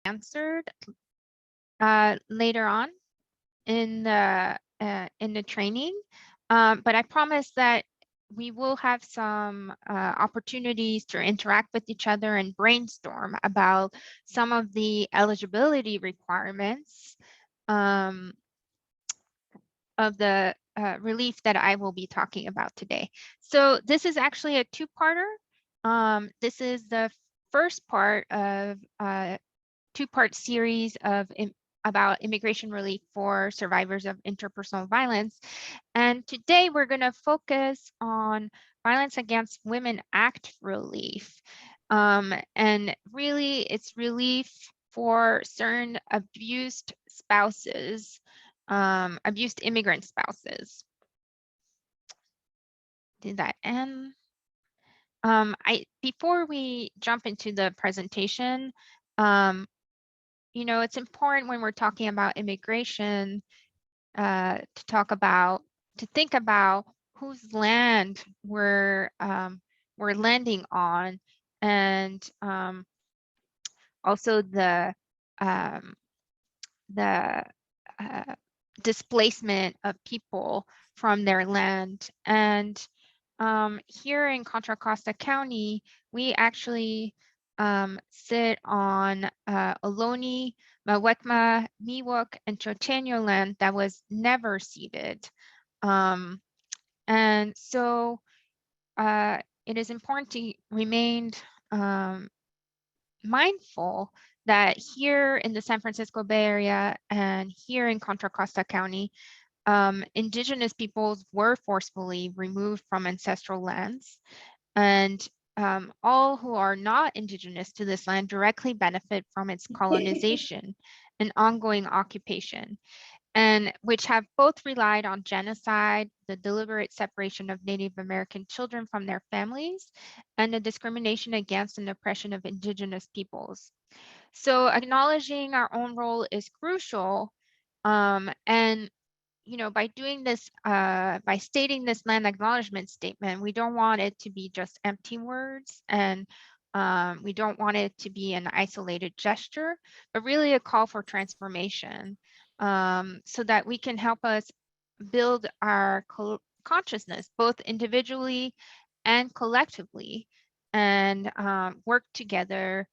answered later on in the training. But I promise that we will have some opportunities to interact with each other and brainstorm about some of the eligibility requirements of the relief that I will be talking about today. So this is actually a two-parter. This is the first part of a two-part series about immigration relief for survivors of interpersonal violence. And today we're going to focus on Violence Against Women Act relief. And really, it's relief for certain abused spouses, abused immigrant spouses. Did that end? Before we jump into the presentation, it's important when we're talking about immigration to think about whose land we're landing on, and also the displacement of people from their land. And here in Contra Costa County, we actually sit on Ohlone, Mawekma, Miwok, and Chochenyo land that was never ceded. And so it is important to remain mindful that here in the San Francisco Bay Area and here in Contra Costa County, Indigenous peoples were forcefully removed from ancestral lands, and all who are not Indigenous to this land directly benefit from its colonization and ongoing occupation, and which have both relied on genocide, the deliberate separation of Native American children from their families, and the discrimination against and oppression of Indigenous peoples. So acknowledging our own role is crucial, and by doing this, by stating this land acknowledgement statement, we don't want it to be just empty words, and we don't want it to be an isolated gesture, but really a call for transformation, so that we can help us build our consciousness, both individually and collectively, and work together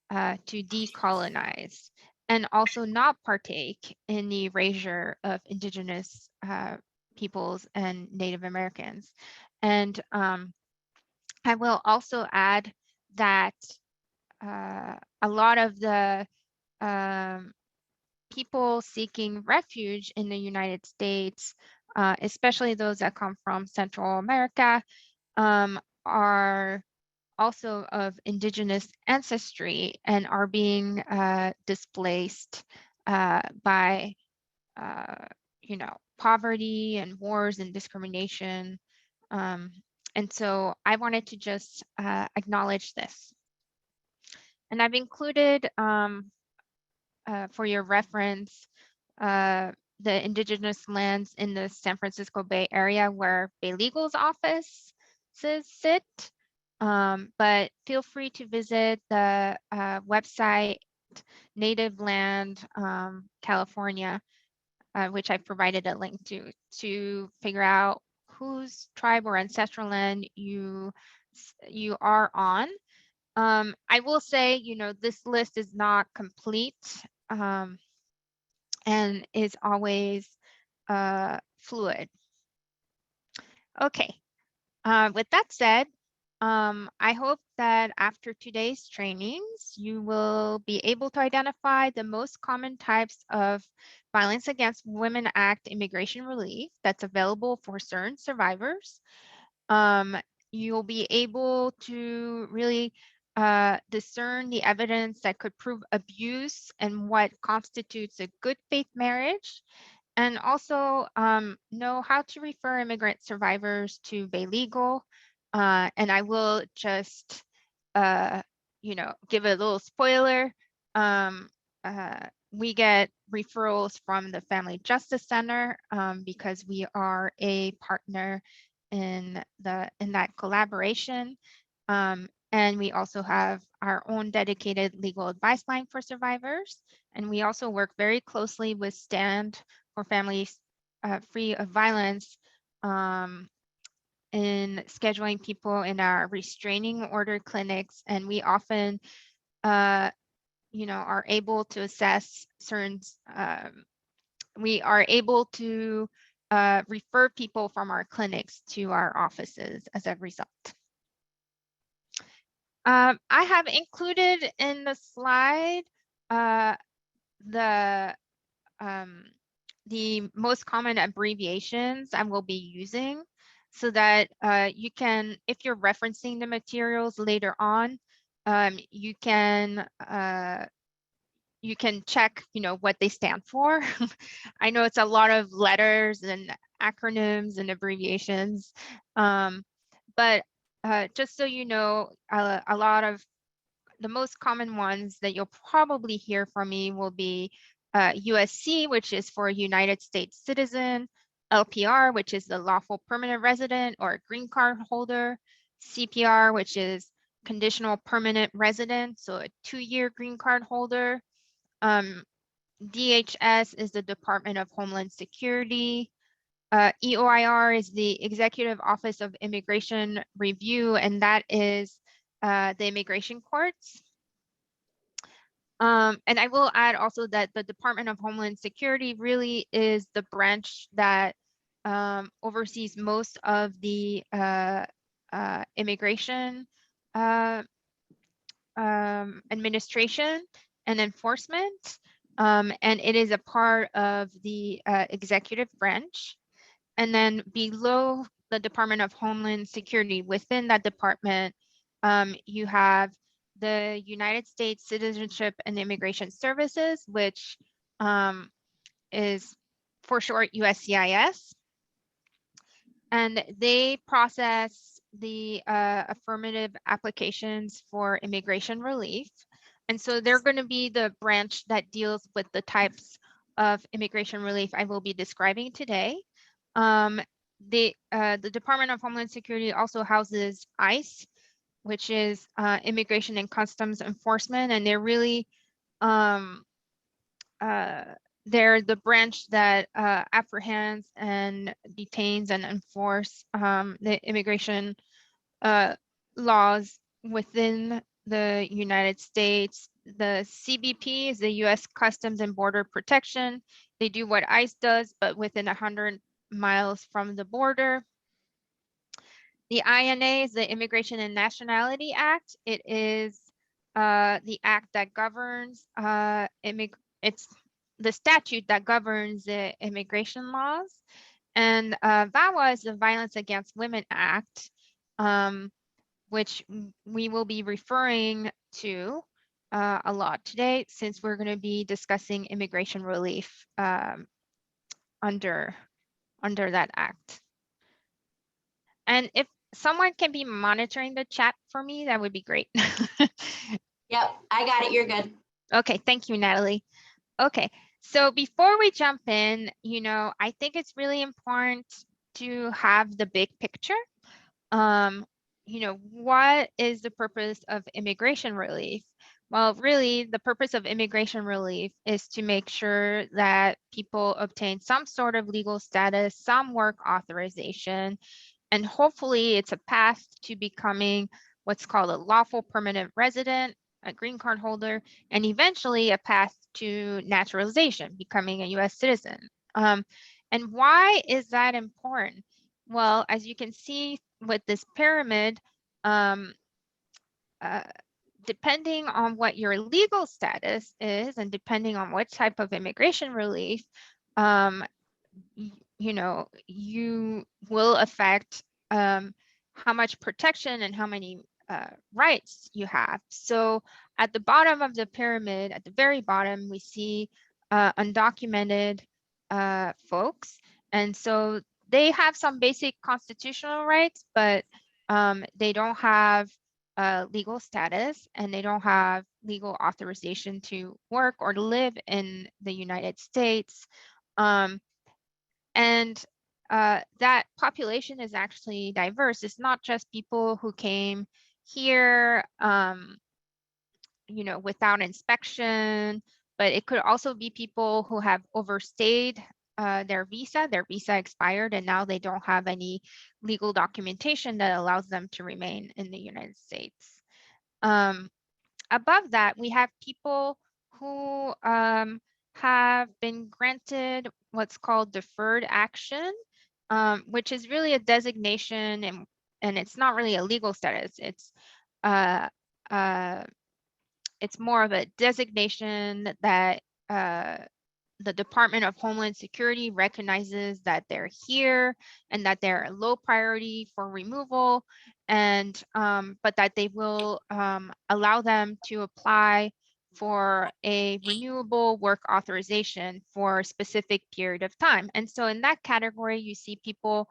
to decolonize, and also not partake in the erasure of Indigenous peoples and Native Americans. And I will also add that a lot of the people seeking refuge in the United States, especially those that come from Central America, are also of Indigenous ancestry and are being displaced by, poverty and wars and discrimination. And so I wanted to just acknowledge this. And I've included for your reference the Indigenous lands in the San Francisco Bay Area where Baylegal's offices sit. But feel free to visit the website Native Land California, which I provided a link to figure out whose tribe or ancestral land you are on. I will say, this list is not complete and is always fluid. Okay, with that said, I hope that after today's trainings, you will be able to identify the most common types of Violence Against Women Act immigration relief that's available for certain survivors. You'll be able to really discern the evidence that could prove abuse and what constitutes a good faith marriage, and also know how to refer immigrant survivors to Baylegal. And I will just, give a little spoiler. We get referrals from the Family Justice Center because we are a partner in that collaboration. And we also have our own dedicated legal advice line for survivors. And we also work very closely with Stand for Families Free of Violence in scheduling people in our restraining order clinics. And we often, are able to assess certain, we are able to refer people from our clinics to our offices as a result. I have included in the slide the most common abbreviations I will be using so that you can, if you're referencing the materials later on, you can check, what they stand for. I know it's a lot of letters and acronyms and abbreviations, but just so you know, a lot of the most common ones that you'll probably hear from me will be USC, which is for United States citizen, LPR, which is the lawful permanent resident or green card holder, CPR, which is conditional permanent resident, so a 2-year green card holder. DHS is the Department of Homeland Security. EOIR is the Executive Office of Immigration Review, and that is the immigration courts. And I will add also that the Department of Homeland Security really is the branch that oversees most of the immigration administration and enforcement. And it is a part of the executive branch. And then below the Department of Homeland Security, within that department, you have the United States Citizenship and Immigration Services, which is for short USCIS. And they process the affirmative applications for immigration relief. And so they're going to be the branch that deals with the types of immigration relief I will be describing today. The Department of Homeland Security also houses ICE, which is Immigration and Customs Enforcement, and they're really they're the branch that apprehends and detains and enforce the immigration laws within the United States. The CBP is the U.S. Customs and Border Protection. They do what ICE does, but within 100 miles from the border. The INA is the Immigration and Nationality Act. It is the act that governs, it's the statute that governs the immigration laws. And VAWA is the Violence Against Women Act, which we will be referring to a lot today, since we're going to be discussing immigration relief under that act. And if someone can be monitoring the chat for me, that would be great. Yep, I got it. You're good. Okay, thank you, Natalie. Okay, so before we jump in, I think it's really important to have the big picture. What is the purpose of immigration relief? Well, really, the purpose of immigration relief is to make sure that people obtain some sort of legal status, some work authorization, and hopefully it's a path to becoming what's called a lawful permanent resident, a green card holder, and eventually a path to naturalization, becoming a US citizen. And why is that important? Well, as you can see with this pyramid, depending on what your legal status is and depending on what type of immigration relief, you will affect how much protection and how many rights you have. So at the bottom of the pyramid, at the very bottom, we see undocumented folks. And so they have some basic constitutional rights, but they don't have legal status and they don't have legal authorization to work or to live in the United States. And that population is actually diverse. It's not just people who came here, without inspection, but it could also be people who have overstayed their visa expired, and now they don't have any legal documentation that allows them to remain in the United States. Above that, we have people who have been granted what's called deferred action, which is really a designation, and it's not really a legal status. Uh, uh, it's more of a designation that the Department of Homeland Security recognizes that they're here and that they're a low priority for removal, and but that they will allow them to apply for a renewable work authorization for a specific period of time. And so in that category, you see people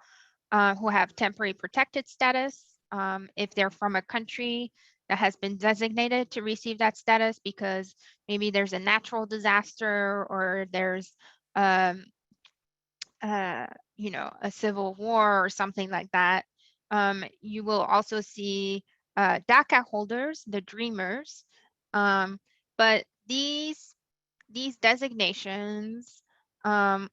who have temporary protected status, if they're from a country that has been designated to receive that status because maybe there's a natural disaster or there's um, a civil war or something like that. You will also see DACA holders, the dreamers, but these designations don't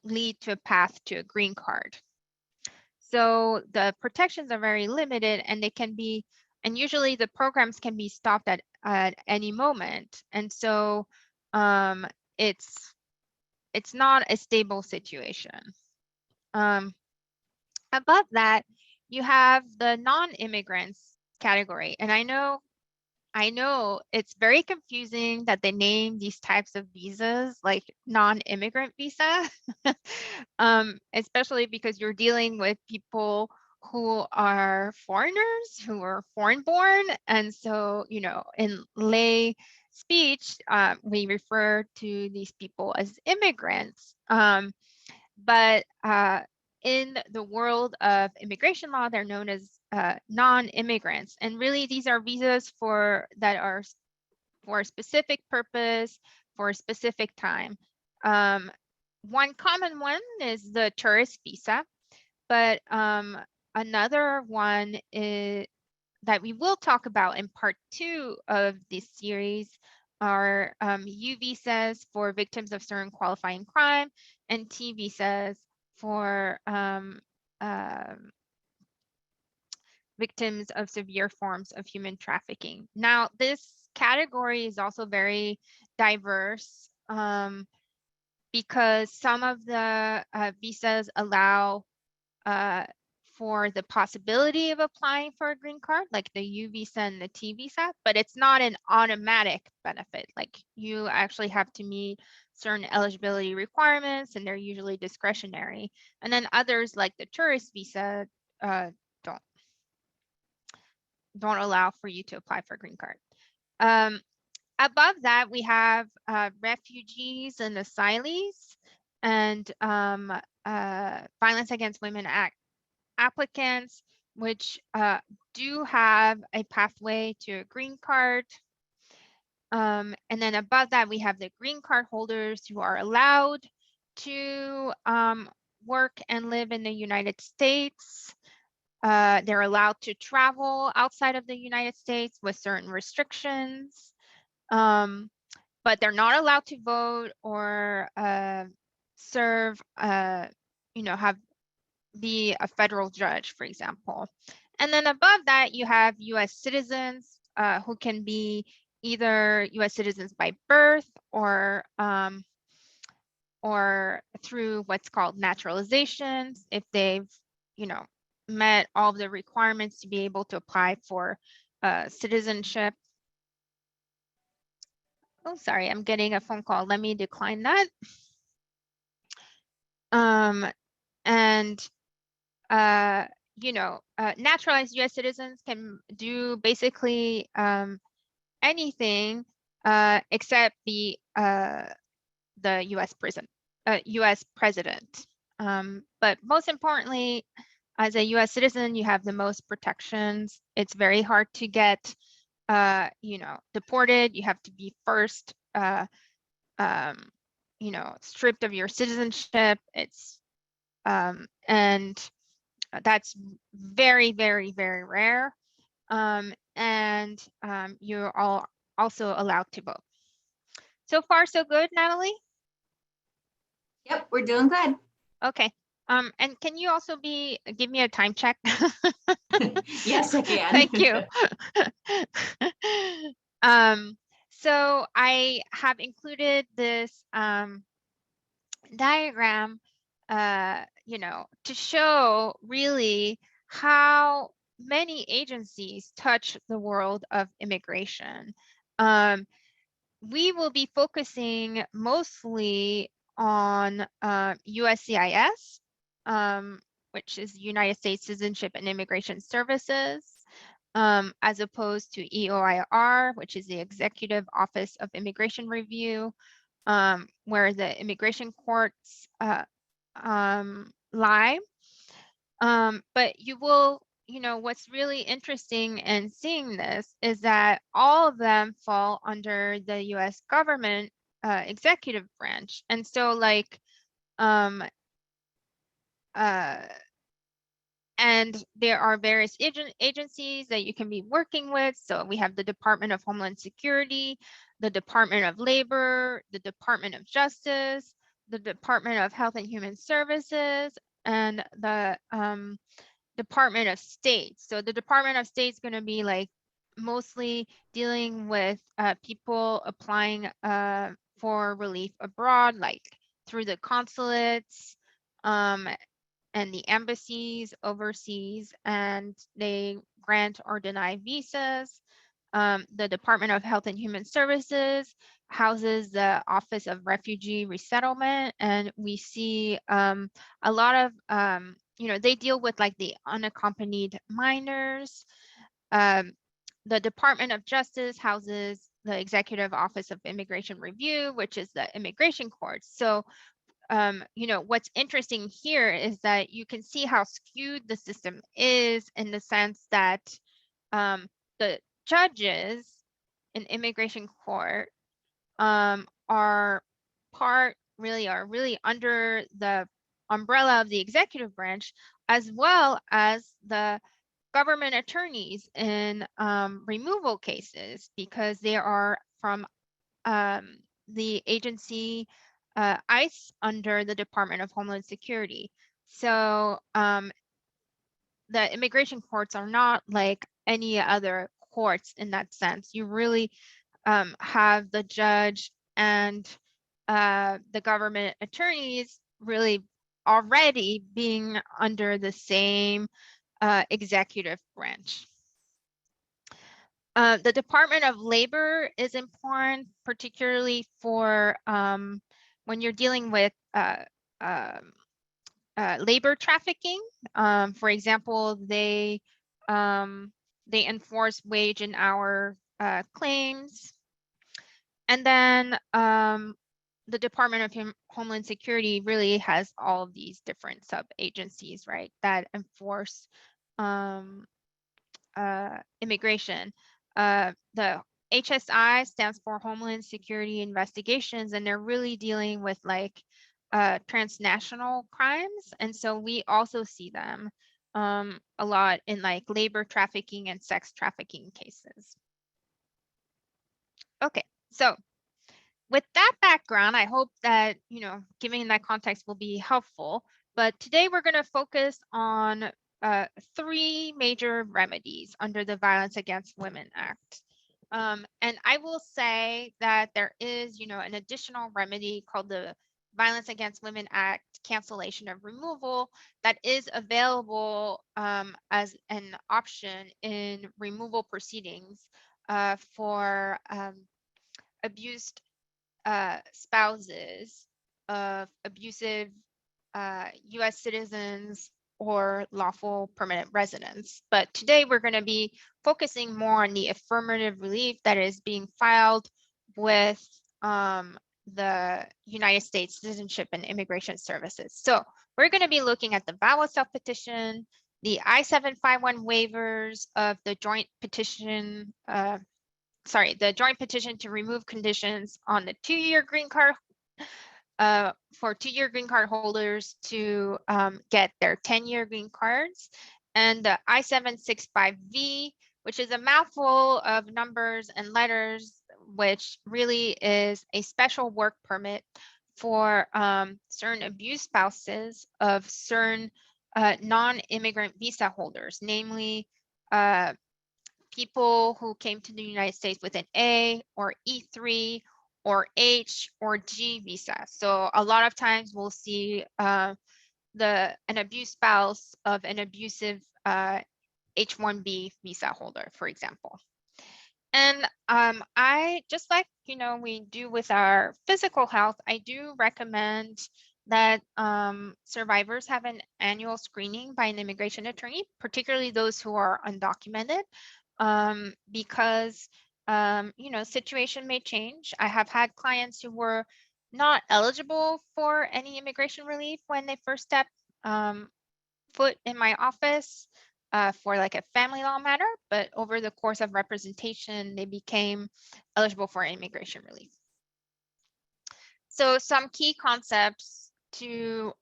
lead to a path to a green card. So the protections are very limited, and usually the programs can be stopped at any moment. And so it's not a stable situation. Above that, you have the non-immigrants category. And I know it's very confusing that they name these types of visas like non-immigrant visa, especially because you're dealing with people who are foreigners, who are foreign born. And so, in lay speech, we refer to these people as immigrants. But in the world of immigration law, they're known as non-immigrants. And really, these are visas that are for a specific purpose, for a specific time. One common one is the tourist visa, but another one that we will talk about in part 2 of this series are U visas for victims of certain qualifying crime and T visas for victims of severe forms of human trafficking. Now, this category is also very diverse because some of the visas allow for the possibility of applying for a green card, like the U visa and the T visa, but it's not an automatic benefit. Like you actually have to meet certain eligibility requirements, and they're usually discretionary. And then others, like the tourist visa, don't allow for you to apply for a green card. Above that, we have refugees and asylees and Violence Against Women Act applicants, which do have a pathway to a green card. And then above that, we have the green card holders who are allowed to work and live in the United States. They're allowed to travel outside of the United States with certain restrictions, but they're not allowed to vote or serve, be a federal judge, for example. And then above that, you have U.S. citizens who can be either U.S. citizens by birth or through what's called naturalization, if they've, met all of the requirements to be able to apply for citizenship. Oh, sorry, I'm getting a phone call. Let me decline that. And naturalized U.S. citizens can do basically anything except be the U.S. president. But most importantly, as a U.S. citizen, you have the most protections. It's very hard to get, deported. You have to be first, stripped of your citizenship. And That's very, very, very rare. And you're all also allowed to vote. So far, so good, Natalie? Yep, we're doing good. Okay. And can you also give me a time check? Yes, I can. Thank you. So I have included this diagram, to show really how many agencies touch the world of immigration. We will be focusing mostly on USCIS, which is United States Citizenship and Immigration Services, as opposed to EOIR, which is the Executive Office of Immigration Review, where the immigration courts lie. But you will, what's really interesting in seeing this is that all of them fall under the US government executive branch. And so and there are various agencies that you can be working with. So we have the Department of Homeland Security, the Department of Labor, the Department of Justice, the Department of Health and Human Services, and the Department of State. So the Department of State is going to be mostly dealing with people applying for relief abroad, like through the consulates and the embassies overseas, and they grant or deny visas. The Department of Health and Human Services houses the Office of Refugee Resettlement, and we see a lot of, they deal with the unaccompanied minors. The Department of Justice houses the Executive Office of Immigration Review, which is the immigration courts. So what's interesting here is that you can see how skewed the system is, in the sense that the judges in immigration court are really under the umbrella of the executive branch, as well as the government attorneys in removal cases, because they are from the agency ICE under the Department of Homeland Security. So the immigration courts are not like any other courts in that sense. You really have the judge and the government attorneys really already being under the same executive branch. The Department of Labor is important, particularly for when you're dealing with labor trafficking. For example, they enforce wage and hour claims. And then the Department of Homeland Security really has all of these different sub-agencies, right, that enforce immigration. The HSI stands for Homeland Security Investigations, and they're really dealing with transnational crimes. And so we also see them a lot in labor trafficking and sex trafficking cases. Okay, so with that background, I hope that, giving that context will be helpful. But today we're going to focus on 3 major remedies under the Violence Against Women Act. And I will say that there is, an additional remedy called the Violence Against Women Act cancellation of removal that is available as an option in removal proceedings for abused spouses of abusive US citizens or lawful permanent residents. But today we're going to be focusing more on the affirmative relief that is being filed with the United States Citizenship and Immigration Services. So we're going to be looking at the VAWA self-petition, the I-751 waivers of the joint petition, the joint petition to remove conditions on the 2-year green card for 2-year green card holders to get their 10-year green cards, and the I-765V, which is a mouthful of numbers and letters, which really is a special work permit for certain abused spouses of certain non-immigrant visa holders, namely people who came to the United States with an A or E3 or H or G visa. So a lot of times we'll see an abused spouse of an abusive H-1B visa holder, for example. And I, just like, we do with our physical health, I do recommend that survivors have an annual screening by an immigration attorney, particularly those who are undocumented, because, situation may change. I have had clients who were not eligible for any immigration relief when they first stepped foot in my office for like a family law matter, but over the course of representation, they became eligible for immigration relief. So some key concepts to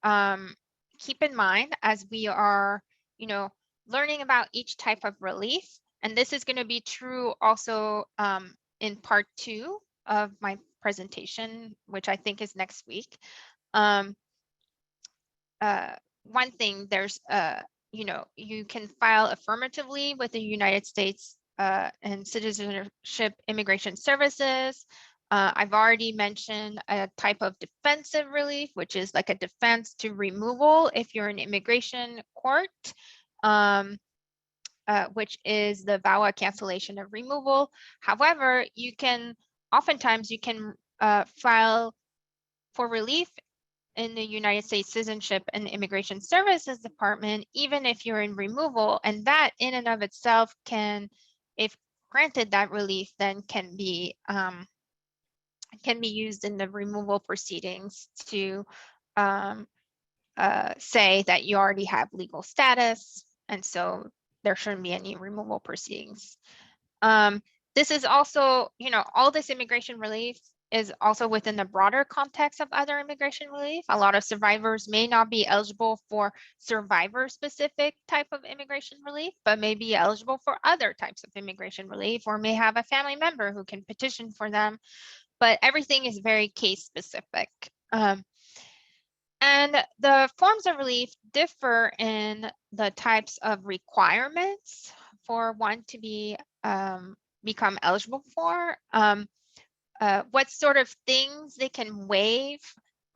keep in mind as we are, learning about each type of relief. And this is going to be true also in part 2 of my presentation, which I think is next week. One thing, there's you can file affirmatively with the United States and Citizenship Immigration Services. I've already mentioned a type of defensive relief, which is like a defense to removal if you're in immigration court, which is the VAWA cancellation of removal. However, oftentimes you can file for relief in the United States Citizenship and Immigration Services Department, even if you're in removal, and that in and of itself can, if granted that relief, then can be used in the removal proceedings to say that you already have legal status, and so there shouldn't be any removal proceedings. This is also, all this immigration relief is also within the broader context of other immigration relief. A lot of survivors may not be eligible for survivor-specific type of immigration relief, but may be eligible for other types of immigration relief, or may have a family member who can petition for them. But everything is very case-specific. And the forms of relief differ in the types of requirements for one to become eligible for, what sort of things they can waive.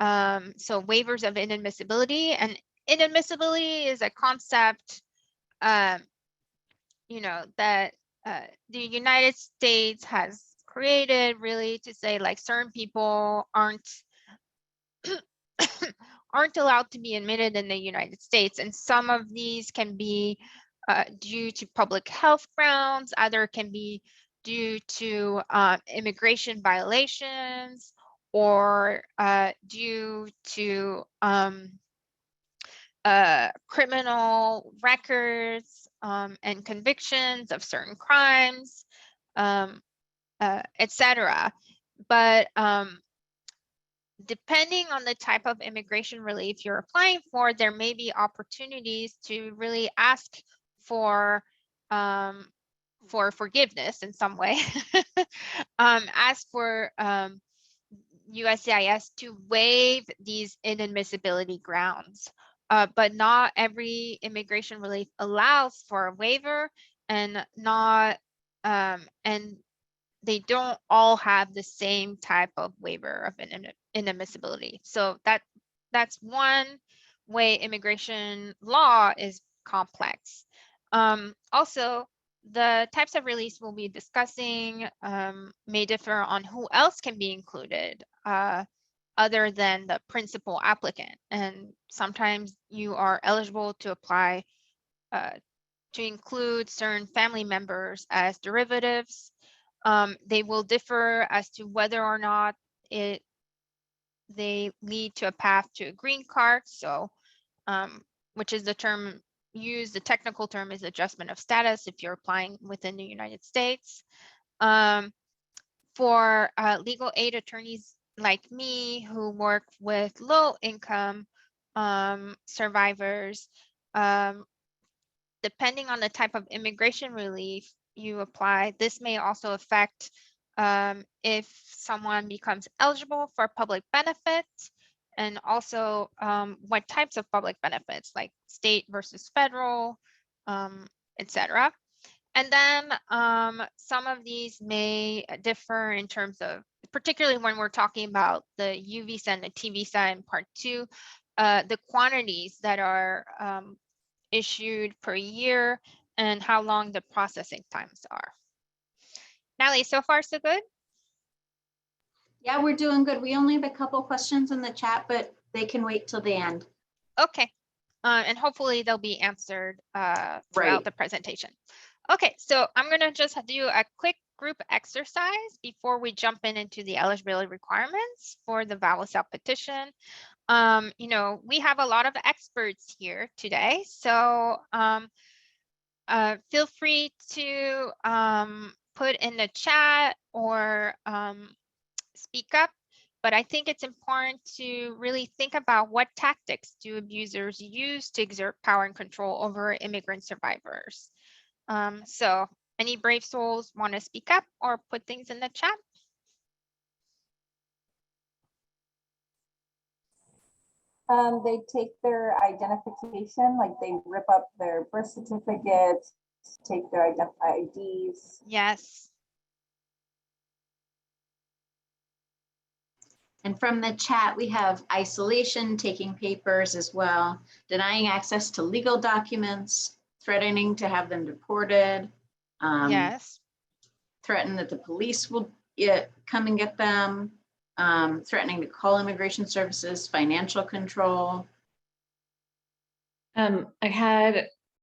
So waivers of inadmissibility, and inadmissibility is a concept, that the United States has created really to say like certain people aren't allowed to be admitted in the United States. And some of these can be due to public health grounds, other can be due to immigration violations, or due to criminal records and convictions of certain crimes, etc. But depending on the type of immigration relief you're applying for, there may be opportunities to really ask for forgiveness in some way. Ask for USCIS to waive these inadmissibility grounds. But not every immigration relief allows for a waiver, and and they don't all have the same type of waiver of inadmissibility. So that's one way immigration law is complex. Also, the types of release we'll be discussing may differ on who else can be included other than the principal applicant. And sometimes you are eligible to apply to include certain family members as derivatives. They will differ as to whether or not they lead to a path to a green card. So, which is the term used, the technical term is adjustment of status if you're applying within the United States. For legal aid attorneys like me who work with low income survivors, um, depending on the type of immigration relief you apply, this may also affect if someone becomes eligible for public benefits, and also what types of public benefits, like state versus federal, etc. And then some of these may differ in terms of, particularly when we're talking about the U visa and the T visa in part 2, the quantities that are issued per year and how long the processing times are. Natalie, so far so good? Yeah, we're doing good. We only have a couple questions in the chat, but they can wait till the end. Okay. And hopefully they'll be answered throughout Right. the presentation. Okay, so I'm going to just do a quick group exercise before we jump into the eligibility requirements for the VAWA petition. We have a lot of experts here today, so feel free to put in the chat or speak up. But I think it's important to really think about what tactics do abusers use to exert power and control over immigrant survivors. So any brave souls want to speak up or put things in the chat? They take their identification, like they rip up their birth certificates, take their IDs. Yes. And from the chat, we have isolation, taking papers as well, denying access to legal documents, threatening to have them deported. Yes. Threaten that the police will come and get them, threatening to call immigration services, financial control. I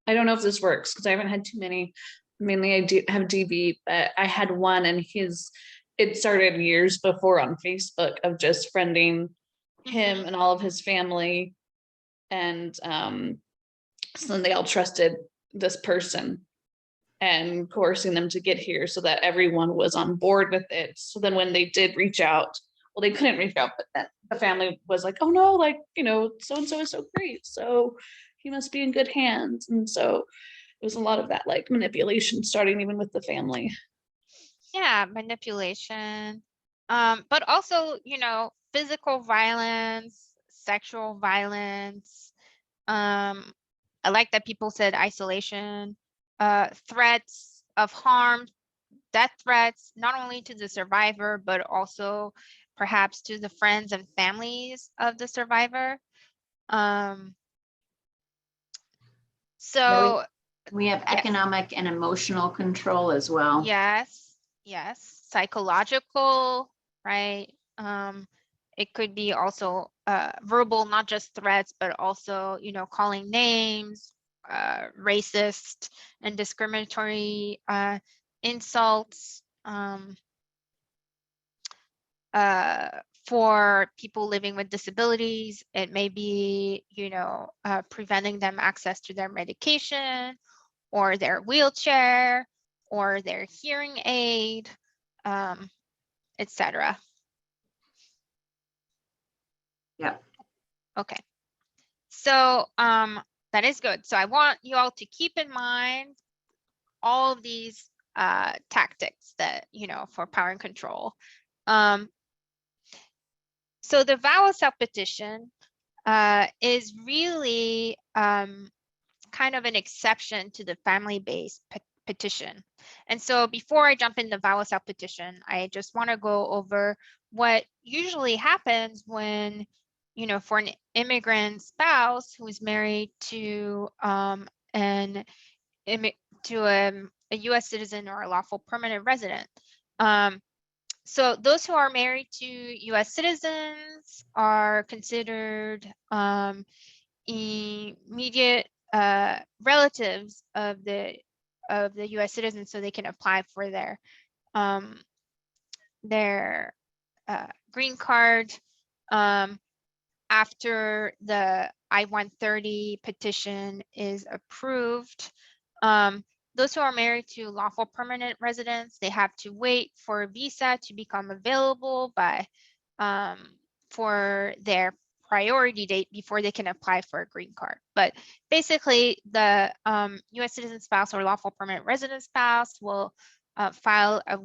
don't know if this works because I haven't had too many. Mainly I do have DV, but I had one and it started years before on Facebook of just friending him and all of his family. And so then they all trusted this person and coercing them to get here so that everyone was on board with it. So then when they did reach out, well, they couldn't reach out, but then the family was like, oh no, like, so-and-so is so great. So he must be in good hands. And so it was a lot of that like manipulation starting even with the family. Yeah, manipulation. But also, physical violence, sexual violence. I like that people said isolation, threats of harm, death threats, not only to the survivor, but also perhaps to the friends and families of the survivor. So we have economic and emotional control as well. Yes, psychological, right? It could be also verbal, not just threats, but also, calling names, racist and discriminatory insults for people living with disabilities. It may be, preventing them access to their medication or their wheelchair or their hearing aid, etc. Yep. Okay. So that is good. So I want you all to keep in mind all of these tactics that, for power and control. So the VAWA self-petition is really kind of an exception to the family-based petition. And so before I jump in the VAWA self-petition, I just want to go over what usually happens when, for an immigrant spouse who's married to a U.S. citizen or a lawful permanent resident. So those who are married to U.S. citizens are considered immediate relatives of the U.S. citizens, so they can apply for their green card after the I-130 petition is approved. Those who are married to lawful permanent residents, they have to wait for a visa to become available by for their priority date before they can apply for a green card. But basically, the U.S. citizen spouse or lawful permanent resident spouse will file a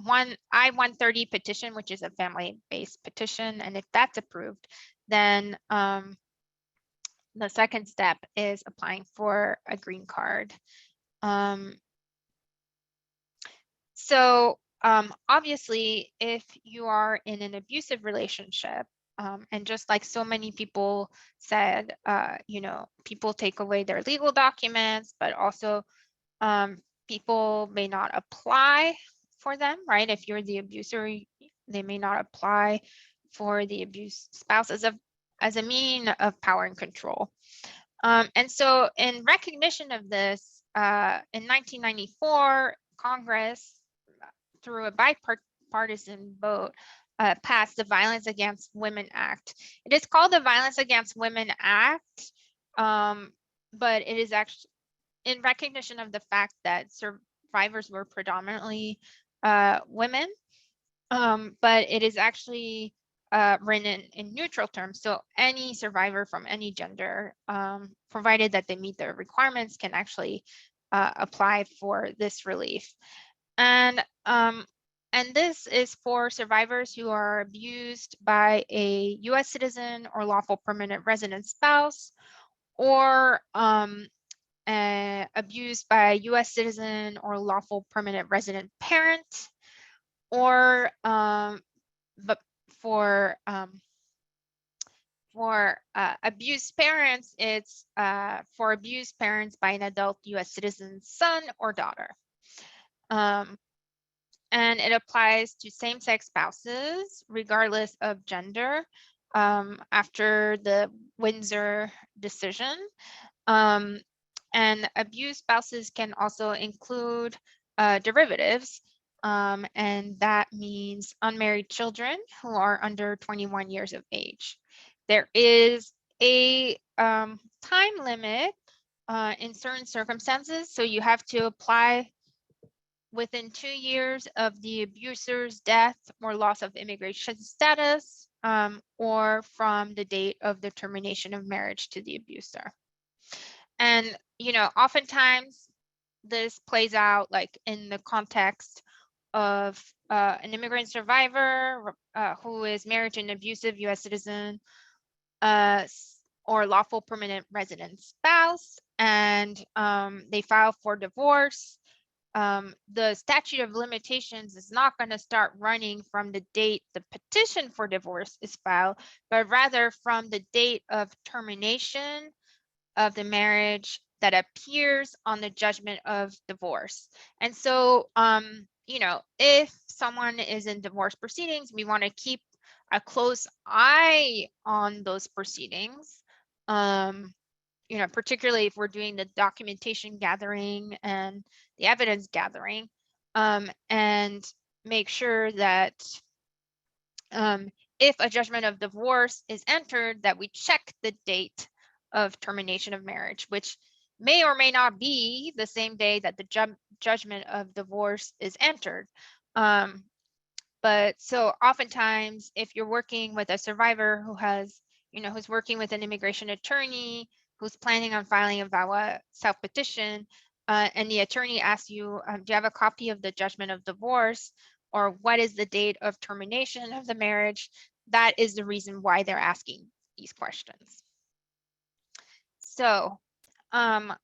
I-130 petition, which is a family-based petition. And if that's approved, then the second step is applying for a green card. So obviously, if you are in an abusive relationship, and just like so many people said, you know, people take away their legal documents, but also people may not apply for them, right? If you're the abuser, they may not apply for the abused spouse as a mean of power and control. And so in recognition of this, in 1994, Congress, through a bipartisan vote, passed the Violence Against Women Act. It is called the Violence Against Women Act, but it is actually in recognition of the fact that survivors were predominantly women, but it is actually written in neutral terms. So any survivor from any gender, provided that they meet the requirements, can actually apply for this relief. And this is for survivors who are abused by a U.S. citizen or lawful permanent resident spouse, or abused by a U.S. citizen or lawful permanent resident parent, or but for abused parents, it's for abused parents by an adult U.S. citizen's son or daughter. And it applies to same-sex spouses, regardless of gender, after the Windsor decision. And abused spouses can also include derivatives, and that means unmarried children who are under 21 years of age. There is a time limit in certain circumstances, so you have to apply within 2 years of the abuser's death or loss of immigration status, or from the date of the termination of marriage to the abuser. And, you know, oftentimes this plays out like in the context of an immigrant survivor who is married to an abusive U.S. citizen or lawful permanent resident spouse, and they file for divorce. The statute of limitations is not going to start running from the date the petition for divorce is filed, but rather from the date of termination of the marriage that appears on the judgment of divorce. And so, you know, if someone is in divorce proceedings, we want to keep a close eye on those proceedings. You know, particularly if we're doing the documentation gathering and the evidence gathering, and make sure that if a judgment of divorce is entered, that we check the date of termination of marriage, which may or may not be the same day that the judgment of divorce is entered. But so oftentimes, if you're working with a survivor who has, you know, who's working with an immigration attorney, who's planning on filing a VAWA self-petition, and the attorney asks you, do you have a copy of the judgment of divorce, or what is the date of termination of the marriage? That is the reason why they're asking these questions. So, and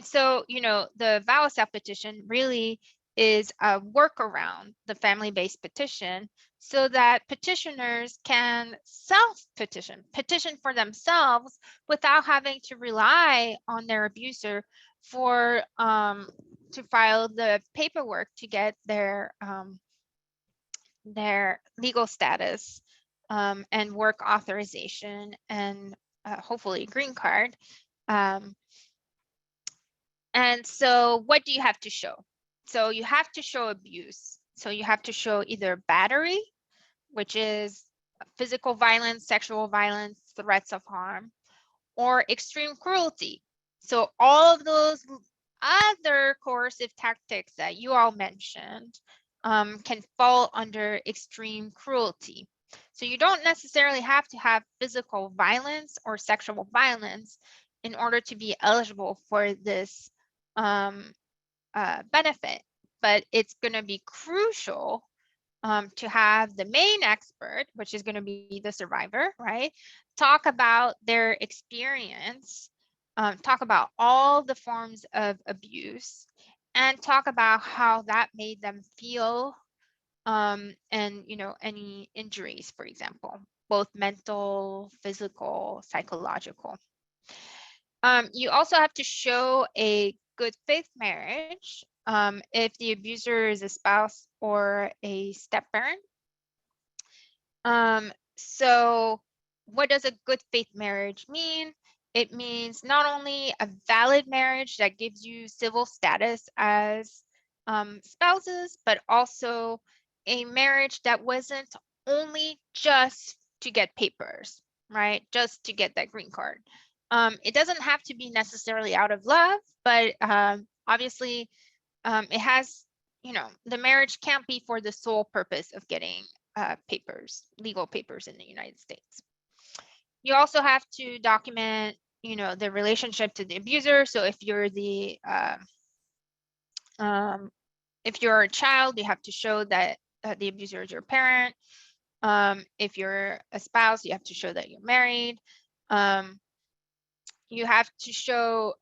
so, you know, the VAWA self-petition really is a workaround the family-based petition, so that petitioners can self-petition, petition for themselves without having to rely on their abuser for to file the paperwork to get their legal status and work authorization and hopefully a green card. And so what do you have to show? So you have to show abuse. So you have to show either battery, which is physical violence, sexual violence, threats of harm, or extreme cruelty. So all of those other coercive tactics that you all mentioned, can fall under extreme cruelty. So you don't necessarily have to have physical violence or sexual violence in order to be eligible for this benefit, but it's going to be crucial to have the main expert, which is going to be the survivor, right, talk about their experience, talk about all the forms of abuse, and talk about how that made them feel, and any injuries, for example, both mental, physical, psychological. You also have to show a good faith marriage if the abuser is a spouse or a step parent. So what does a good faith marriage mean? It means not only a valid marriage that gives you civil status as spouses, but also a marriage that wasn't only just to get papers, right? Just to get that green card. It doesn't have to be necessarily out of love, but obviously it has, the marriage can't be for the sole purpose of getting papers, legal papers in the United States. You also have to document, the relationship to the abuser. So if you're if you're a child, you have to show that the abuser is your parent. If you're a spouse, you have to show that you're married. You have to show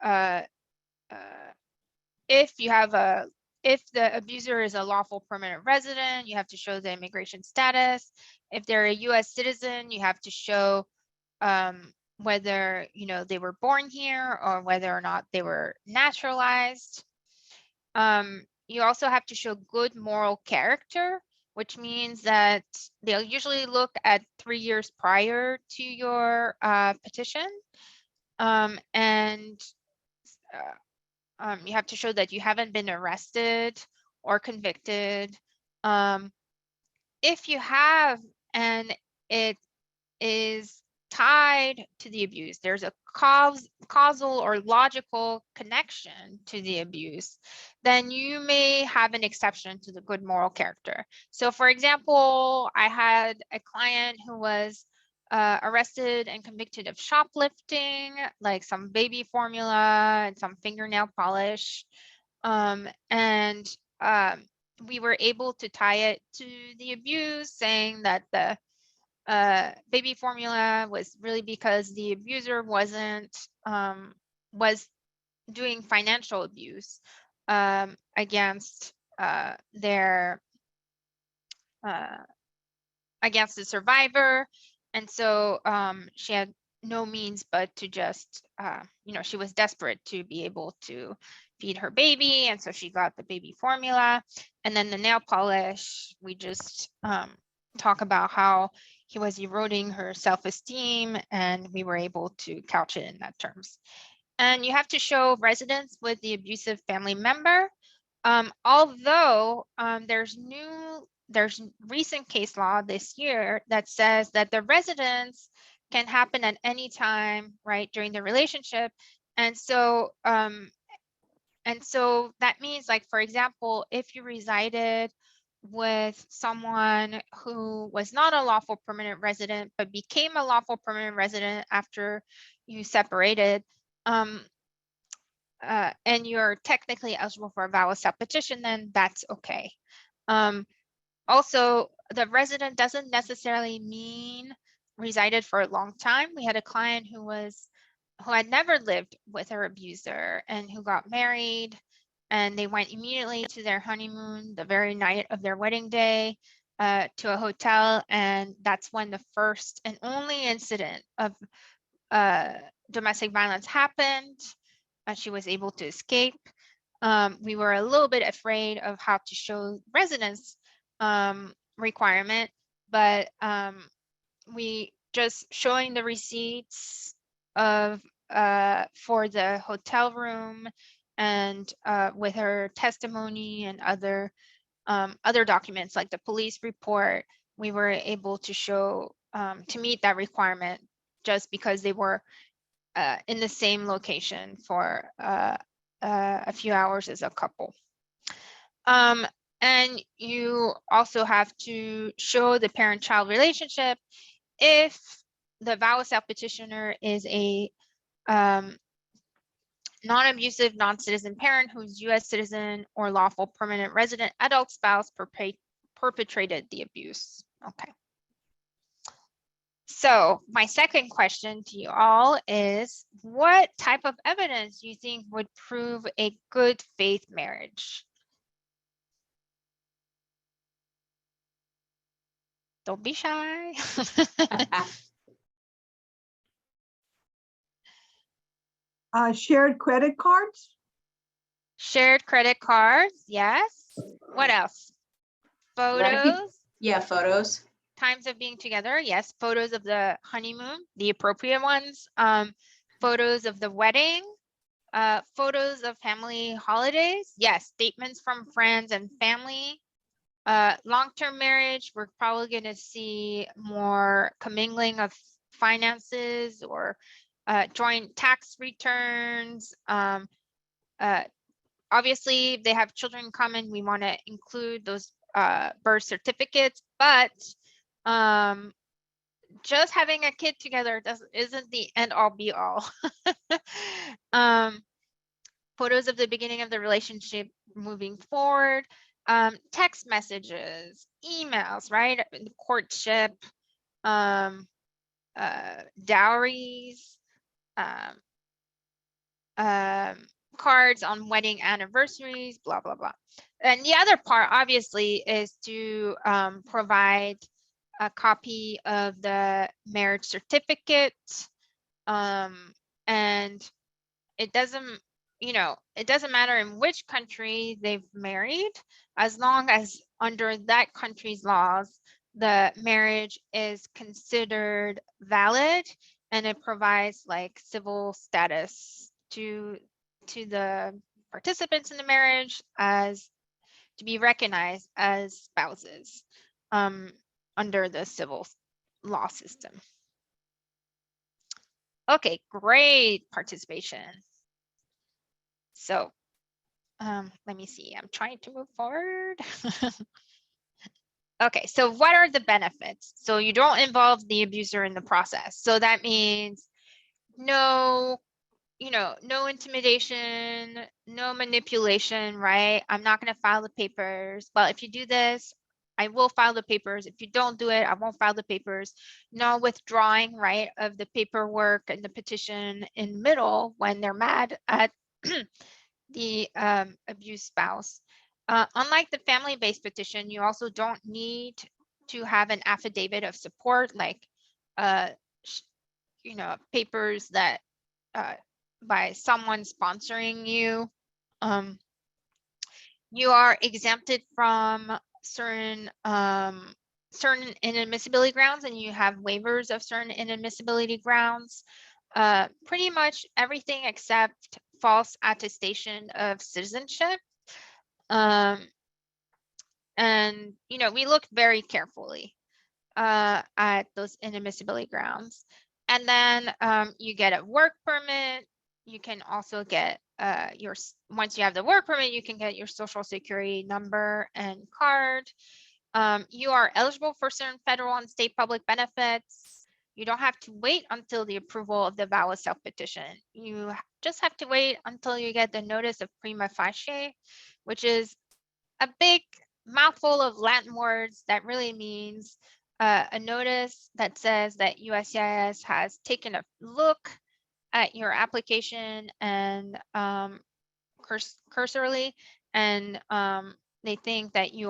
if the abuser is a lawful permanent resident, you have to show the immigration status. If they're a U.S. citizen, you have to show whether they were born here or whether or not they were naturalized. You also have to show good moral character, which means that they'll usually look at 3 years prior to your petition, and you have to show that you haven't been arrested or convicted. If you have, and it is tied to the abuse, there's a causal or logical connection to the abuse, then you may have an exception to the good moral character. So for example, I had a client who was arrested and convicted of shoplifting, like some baby formula and some fingernail polish. And we were able to tie it to the abuse, saying that the baby formula was really because the abuser was doing financial abuse against against the survivor. And so she had no means but to just, she was desperate to be able to feed her baby. And so she got the baby formula. And then the nail polish, we just talk about how he was eroding her self-esteem, and we were able to couch it in that terms. And you have to show residence with the abusive family member. Although there's recent case law this year that says that the residence can happen at any time, right, during the relationship. And so that means, like, for example, if you resided with someone who was not a lawful permanent resident but became a lawful permanent resident after you separated, and you're technically eligible for a VAWA petition, then that's okay. Also, the resident doesn't necessarily mean resided for a long time. We had a client who had never lived with her abuser and who got married, and they went immediately to their honeymoon the very night of their wedding day to a hotel, and that's when the first and only incident of domestic violence happened. She was able to escape. We were a little bit afraid of how to show residence requirement, but we just showing the receipts of for the hotel room and with her testimony and other documents like the police report, we were able to show to meet that requirement just because they were in the same location for a few hours as a couple. And And you also have to show the parent-child relationship if the VAWA self-petitioner is a non-abusive, non-citizen parent whose U.S. citizen or lawful permanent resident adult spouse perpetrated the abuse. Okay. So my second question to you all is, what type of evidence do you think would prove a good faith marriage? Don't be shy. Shared credit cards? Shared credit cards, yes. What else? A lot of people- Photos, Yeah, photos. times of being together, yes. Photos of the honeymoon, the appropriate ones. Photos of the wedding, photos of family holidays, yes. Statements from friends and family. Long-term marriage, we're probably going to see more commingling of finances or joint tax returns. Obviously, if they have children in common, we want to include those birth certificates, but just having a kid together isn't the end all be all. Photos of the beginning of the relationship moving forward, text messages, emails, right? Courtship, dowries, cards on wedding anniversaries, blah, blah, blah. And the other part, obviously, is to provide a copy of the marriage certificate. And it doesn't, it doesn't matter in which country they've married, as long as under that country's laws, the marriage is considered valid and it provides like civil status to the participants in the marriage as to be recognized as spouses under the civil law system. Okay, great participation. So let me see, I'm trying to move forward. Okay, so what are the benefits? So you don't involve the abuser in the process. So that means no, no intimidation, no manipulation, right? I'm not going to file the papers. Well, if you do this, I will file the papers. If you don't do it, I won't file the papers. No withdrawing, right, of the paperwork and the petition in the middle when they're mad at the abused spouse. Unlike the family-based petition, you also don't need to have an affidavit of support, like, papers that by someone sponsoring you. You are exempted from certain inadmissibility grounds, and you have waivers of certain inadmissibility grounds. Pretty much everything except false attestation of citizenship. And we looked very carefully at those inadmissibility grounds. And then you get a work permit. You can also get once you have the work permit, you can get your social security number and card. You are eligible for certain federal and state public benefits. You don't have to wait until the approval of the VAWA self-petition. You just have to wait until you get the notice of prima facie, which is a big mouthful of Latin words that really means a notice that says that USCIS has taken a look at your application and cursorily, and they think that you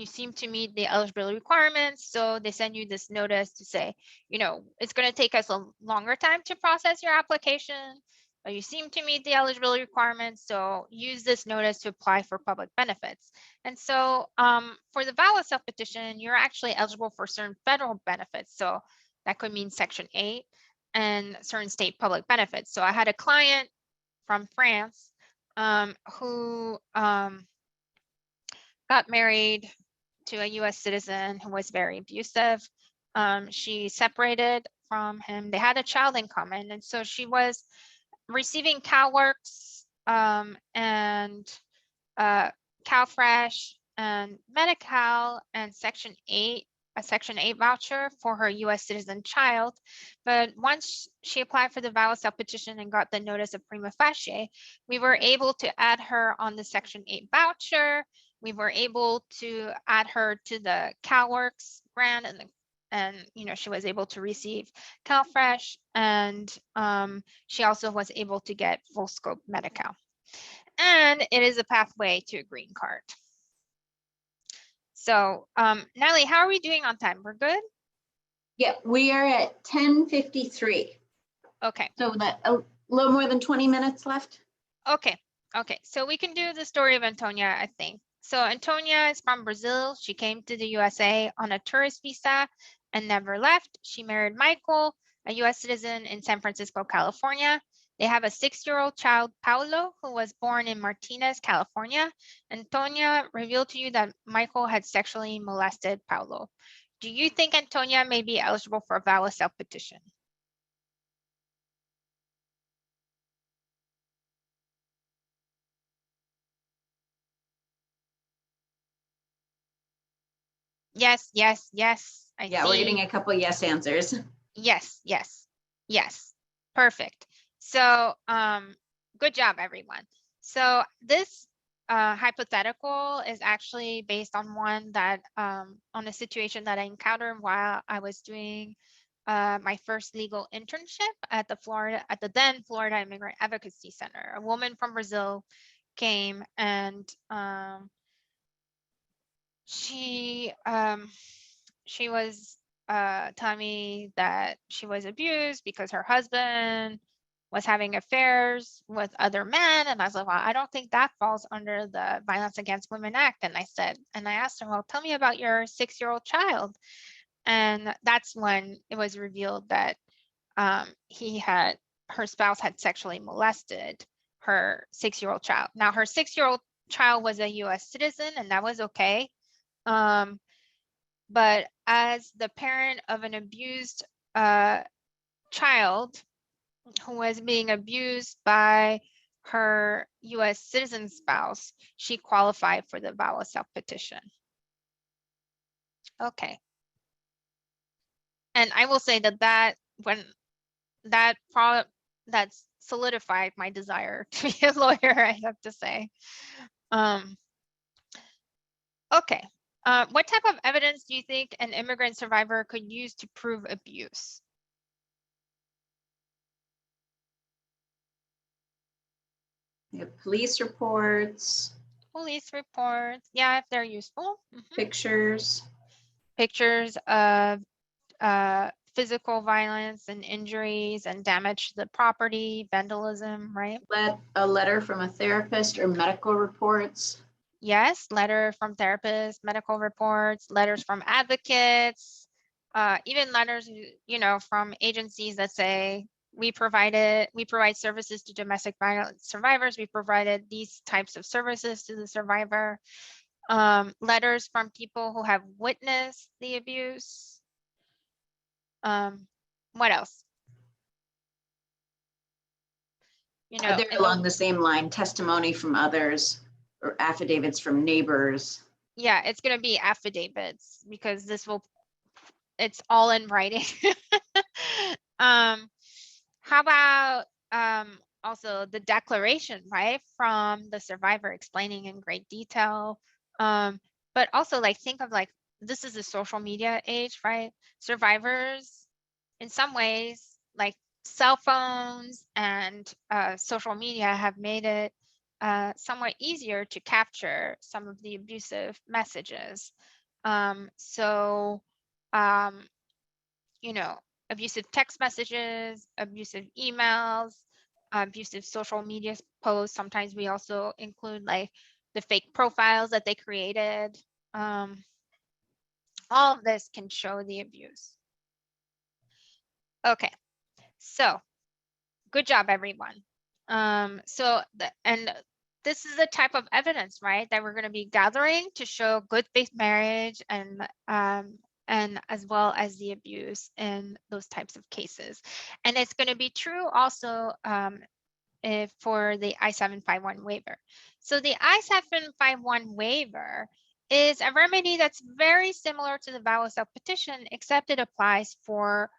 seem to meet the eligibility requirements. So they send you this notice to say, it's going to take us a longer time to process your application, but you seem to meet the eligibility requirements. So use this notice to apply for public benefits. And so for the VAWA self-petition, you're actually eligible for certain federal benefits. So that could mean Section 8 and certain state public benefits. So I had a client from France who got married to a US citizen who was very abusive. She separated from him. They had a child in common. And so she was receiving CalWORKs and CalFresh and Medi-Cal and Section 8, a Section 8 voucher for her US citizen child. But once she applied for the VAWA petition and got the notice of prima facie, we were able to add her on the Section 8 voucher. We were able to add her to the CalWorks grant, and you know, she was able to receive CalFresh, and she also was able to get full scope Medi-Cal. And it is a pathway to a green card. So Natalie, how are we doing on time? We're good? Yeah, we are at 10:53. Okay. So that a little more than 20 minutes left. Okay. Okay. So we can do the story of Antonia, I think. So Antonia is from Brazil. She came to the USA on a tourist visa and never left. She married Michael, a US citizen in San Francisco, California. They have a 6-year-old child, Paulo, who was born in Martinez, California. Antonia revealed to you that Michael had sexually molested Paulo. Do you think Antonia may be eligible for a VAWA self-petition? Yes, yes, yes. Yeah, we're getting a couple yes answers. Yes, yes, yes. Perfect. So good job, everyone. So this hypothetical is actually based on one that on a situation that I encountered while I was doing my first legal internship at the then Florida Immigrant Advocacy Center. A woman from Brazil came, and she was telling me that she was abused because her husband was having affairs with other men. And I was like, well, I don't think that falls under the Violence Against Women Act. And I asked her, well, tell me about your 6-year-old child. And that's when it was revealed that her spouse had sexually molested her 6-year-old child. Now, her 6-year-old child was a US citizen, and that was okay. But as the parent of an abused child who was being abused by her US citizen spouse, she qualified for the VAWA self-petition. Okay. And I will say that solidified my desire to be a lawyer, I have to say. Okay. What type of evidence do you think an immigrant survivor could use to prove abuse? We have police reports, Police reports, yeah, if they're useful. pictures, Pictures of physical violence and injuries and damage to the property, vandalism, right? a letter from a therapist or medical reports. Yes, letter from therapists, medical reports, letters from advocates, even letters, you know, from agencies that say we provide services to domestic violence survivors. We provided these types of services to the survivor. Letters from people who have witnessed the abuse. What else? You know, They're along the same line, testimony from others or affidavits from neighbors. Yeah, it's going to be affidavits because it's all in writing. How about also the declaration, right, from the survivor explaining in great detail. But also think of this is a social media age, right? Survivors in some ways, like cell phones and social media, have made it somewhat easier to capture some of the abusive messages. You know, abusive text messages, abusive emails, abusive social media posts. Sometimes we also include the fake profiles that they created. All of this can show the abuse. Okay, so good job, everyone. This is the type of evidence, right, that we're going to be gathering to show good faith marriage and as well as the abuse in those types of cases. And it's going to be true also for the I-751 waiver. So the I-751 waiver is a remedy that's very similar to the vow of self-petition, except it applies for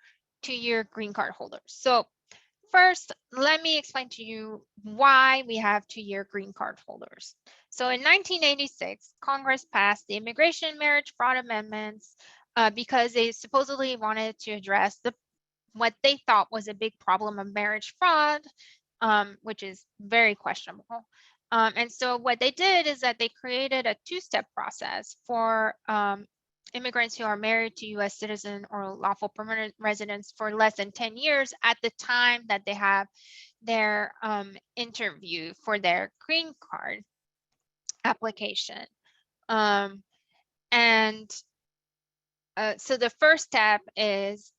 2-year green card holders. So first, let me explain to you why we have 2-year green card holders. So in 1986, Congress passed the Immigration Marriage Fraud Amendments because they supposedly wanted to address what they thought was a big problem of marriage fraud, which is very questionable. And so what they did is that they created a 2-step process for immigrants who are married to U.S. citizen or lawful permanent residents for less than 10 years at the time that they have their interview for their green card application. And so the first step is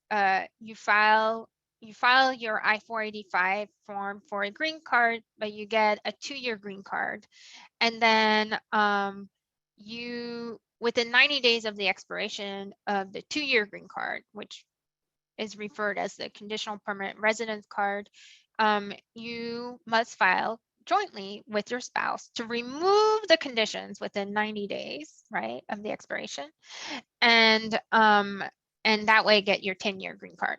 you file your I-485 form for a green card, but you get a 2-year green card. And then within 90 days of the expiration of the 2-year green card, which is referred as the conditional permanent residence card, you must file jointly with your spouse to remove the conditions within 90 days, right, of the expiration, and that way get your 10-year green card.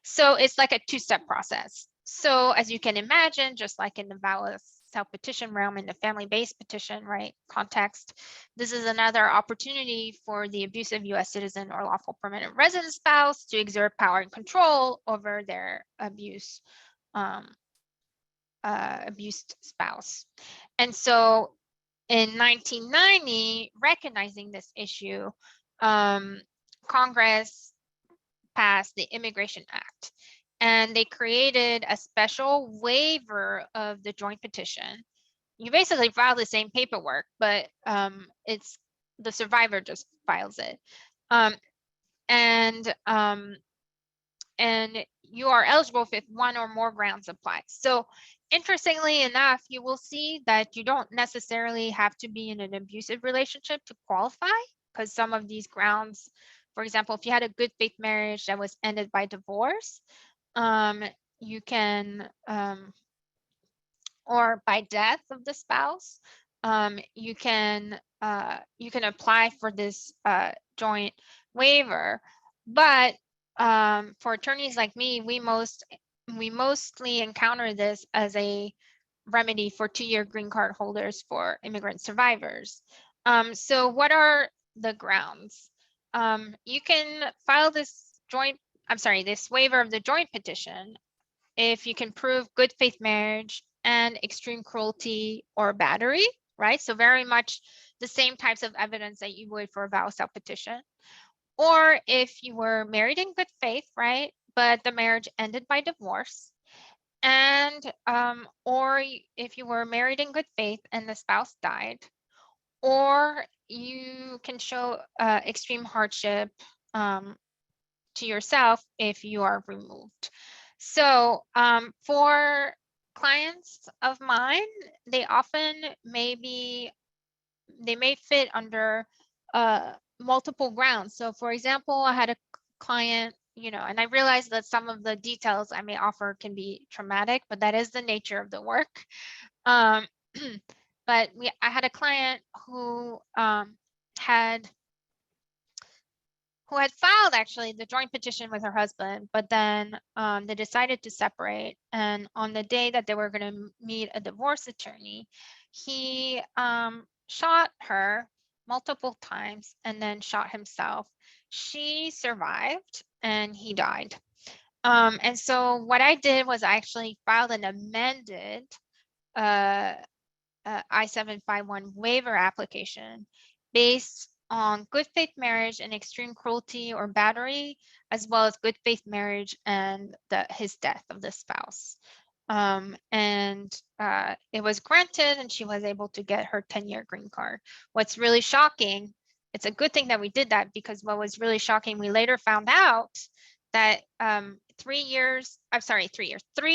So it's like a 2-step process. So as you can imagine, just like in the vow of self-petition realm, in the family-based petition, right, context, this is another opportunity for the abusive U.S. citizen or lawful permanent resident spouse to exert power and control over their abused spouse. And so in 1990, recognizing this issue, Congress passed the Immigration Act, and they created a special waiver of the joint petition. You basically file the same paperwork, but it's the survivor just files it. And you are eligible if one or more grounds apply. So interestingly enough, you will see that you don't necessarily have to be in an abusive relationship to qualify, because some of these grounds, for example, if you had a good faith marriage that was ended by divorce, you can, or by death of the spouse, you can apply for this joint waiver. But for attorneys like me, we mostly encounter this as a remedy for 2-year green card holders for immigrant survivors. So what are the grounds? You can file this waiver of the joint petition if you can prove good faith marriage and extreme cruelty or battery, right? So very much the same types of evidence that you would for a vow of self-petition. Or if you were married in good faith, right, but the marriage ended by divorce, and or if you were married in good faith and the spouse died, or you can show extreme hardship to yourself if you are removed. So for clients of mine, they may fit under multiple grounds. So for example, I had a client, and I realize that some of the details I may offer can be traumatic, but that is the nature of the work. But I had a client who had filed actually the joint petition with her husband, but then they decided to separate. And on the day that they were going to meet a divorce attorney, he shot her multiple times and then shot himself. She survived and he died. And so what I did was I actually filed an amended I-751 waiver application based on good faith marriage and extreme cruelty or battery, as well as good faith marriage and his death of the spouse. And it was granted, and she was able to get her 10-year green card. What's really shocking, it's a good thing that we did that, because what was really shocking, we later found out that 3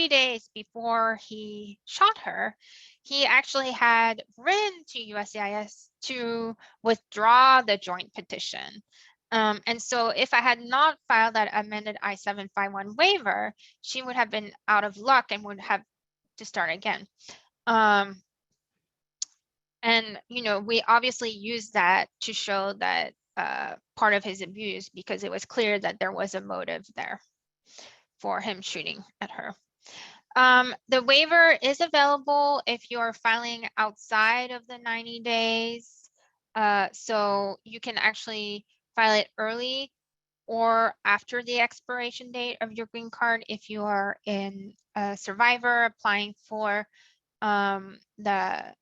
days before he shot her, he actually had written to USCIS to withdraw the joint petition. And so if I had not filed that amended I-751 waiver, she would have been out of luck and would have to start again. And, we obviously use that to show that part of his abuse, because it was clear that there was a motive there for him shooting at her. The waiver is available if you're filing outside of the 90 days. So you can actually file it early or after the expiration date of your green card if you are a survivor applying for the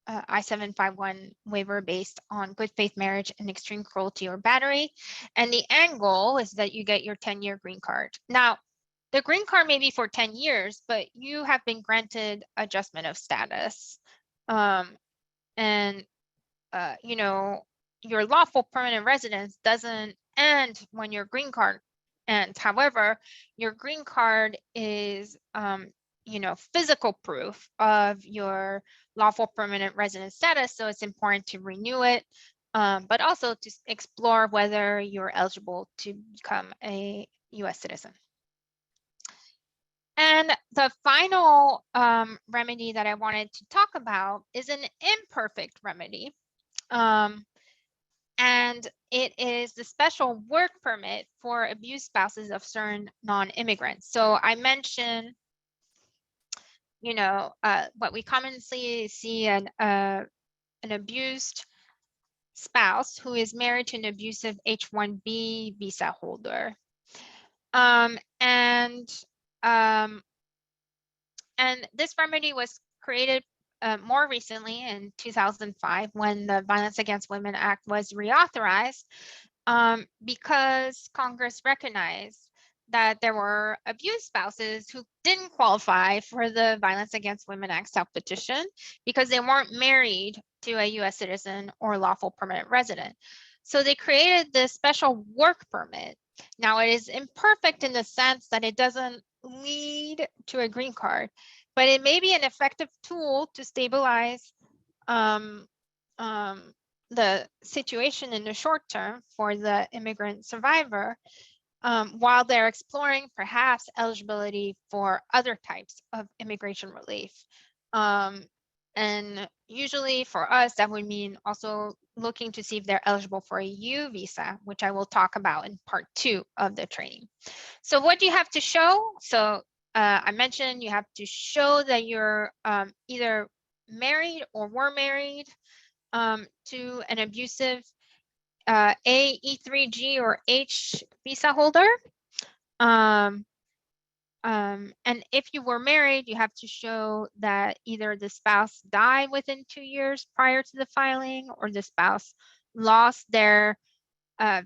I-751 waiver based on good faith marriage and extreme cruelty or battery. And the end goal is that you get your 10-year green card. Now, the green card may be for 10 years, but you have been granted adjustment of status. And, your lawful permanent residence doesn't end when your green card ends. However, your green card is, physical proof of your lawful permanent resident status. So it's important to renew it, but also to explore whether you're eligible to become a US citizen. And the final remedy that I wanted to talk about is an imperfect remedy. And it is the special work permit for abused spouses of certain non-immigrants. So I mentioned, what we commonly see an abused spouse who is married to an abusive H-1B visa holder. And this remedy was created more recently in 2005 when the Violence Against Women Act was reauthorized, because Congress recognized that there were abused spouses who didn't qualify for the Violence Against Women Act self-petition because they weren't married to a US citizen or lawful permanent resident. So they created this special work permit. Now it is imperfect in the sense that it doesn't lead to a green card, but it may be an effective tool to stabilize the situation in the short term for the immigrant survivor, while they're exploring perhaps eligibility for other types of immigration relief. And usually for us, that would mean also looking to see if they're eligible for a U visa, which I will talk about in part 2 of the training. So what do you have to show? So I mentioned you have to show that you're either married or were married to an abusive A, E3G, or H visa holder. And if you were married, you have to show that either the spouse died within 2 years prior to the filing, or the spouse lost their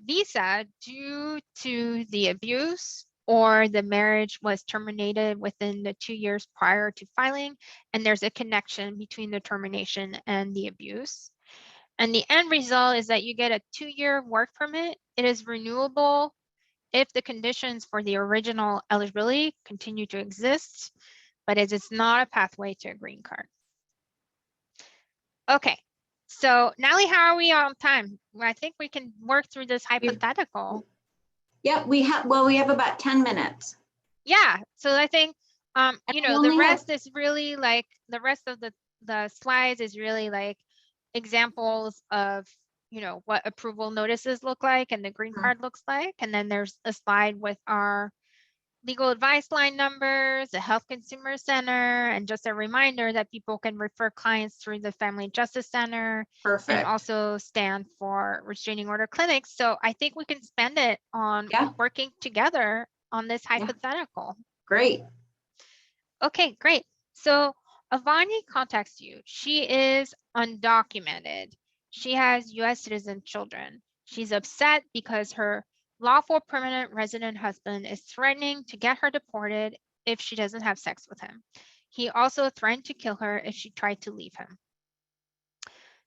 visa due to the abuse, or the marriage was terminated within the 2 years prior to filing, and there's a connection between the termination and the abuse. And the end result is that you get a 2-year work permit. It is renewable if the conditions for the original eligibility continue to exist, but it is not a pathway to a green card. Okay, so Natalie, how are we on time? I think we can work through this hypothetical. Yeah, we have about 10 minutes. Yeah, so I think, the rest is really like, the rest of the slides is really like examples of, what approval notices look like and the green card looks like. And then there's a slide with our legal advice line numbers, the Health Consumer Center, and just a reminder that people can refer clients through the Family Justice Center. Perfect. And also stand for restraining order clinics. So I think we can spend it on working together on this hypothetical. Great. Okay, great. So Avani contacts you. She is undocumented. She has US citizen children. She's upset because her lawful permanent resident husband is threatening to get her deported if she doesn't have sex with him. He also threatened to kill her if she tried to leave him.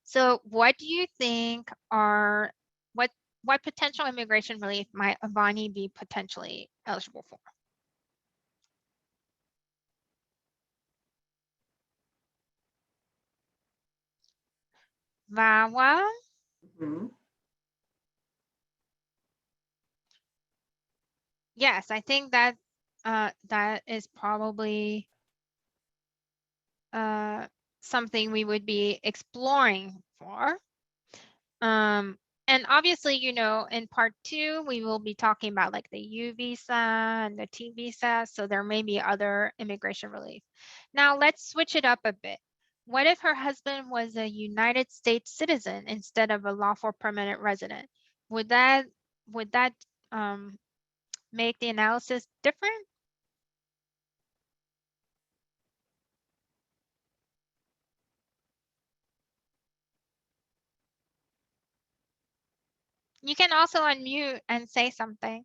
So what do you think are, what potential immigration relief might Avani be potentially eligible for? Vawa? Yes, I think that that is probably something we would be exploring for. And obviously, you know, in part 2, we will be talking about like the U visa and the T visa. So there may be other immigration relief. Now let's switch it up a bit. What if her husband was a United States citizen instead of a lawful permanent resident? Would that make the analysis different? You can also unmute and say something.